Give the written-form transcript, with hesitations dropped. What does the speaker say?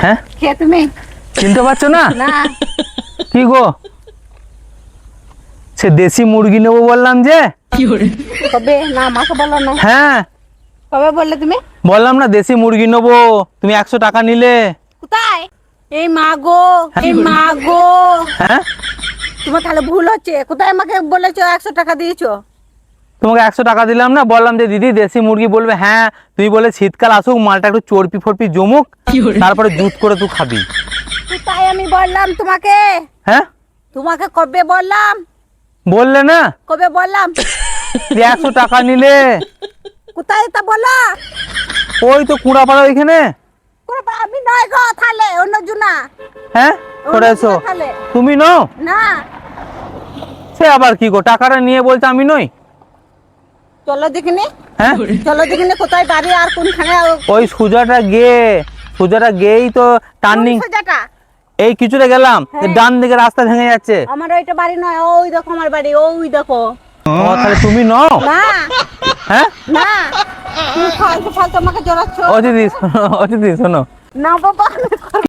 হ্যাঁ কে তুমি? চিনতে পারছো না? না। কি গো, সে দেশি মুরগি নেবো বললাম যে। কবে? না আমাকে বলো না। হ্যাঁ কবে বললে তুমি? বললাম না দেশি মুরগি নেবো, তুমি 100 টাকা নিলে। কোথায়? এই মা গো, এই মা গো, হ্যাঁ তোমার তাহলে ভুল হচ্ছে। কোথায় আমাকে বলেছো 100 টাকা দিয়েছো? তোমাকে 100 টাকা দিলাম না, বললাম যে দিদি দেশি মুরগি, বলবে হ্যাঁ। তুমি বলে শীতকাল আসুক, মালটা একটু চর্পি ফর্পি জমুক, তারপরে জুত করে তুই খাবি। কোথায় আমি বললাম তোমাকে? হ্যাঁ তোমাকে কবে বললাম? বললে না কবে বললাম? যে 100 টাকা নিলে। কোথায় তা বলো? ওই তো কুড়াপাড়া ওইখানে। আমি নয় গো, তাহলে অন্য জনা। হ্যাঁ করে এসো। তাহলে তুমি নও? না। সে আবার কি গো, টাকাটা নিয়ে বলছে আমি নই। চলো দেখিনি। হ্যাঁ চলো দেখিনি কোথায় বাড়ি আর কোনখানে? ওই সোজাটা গেই তো টার্নিং। সোজাটা এই কিছুটা গেলাম, হ্যাঁ। ডান দিকে রাস্তা ভেঙে যাচ্ছে। আমার ওইটা বাড়ি নয়, ওই দেখো আমার বাড়ি, ওই দেখো। ও তাহলে তুমি নও? না হ্যাঁ না, তুমি ফালতু ফালতু আমাকে জড়াচ্ছ। ও দিদি শোনো, ও দিদি শোনো। না বাবা।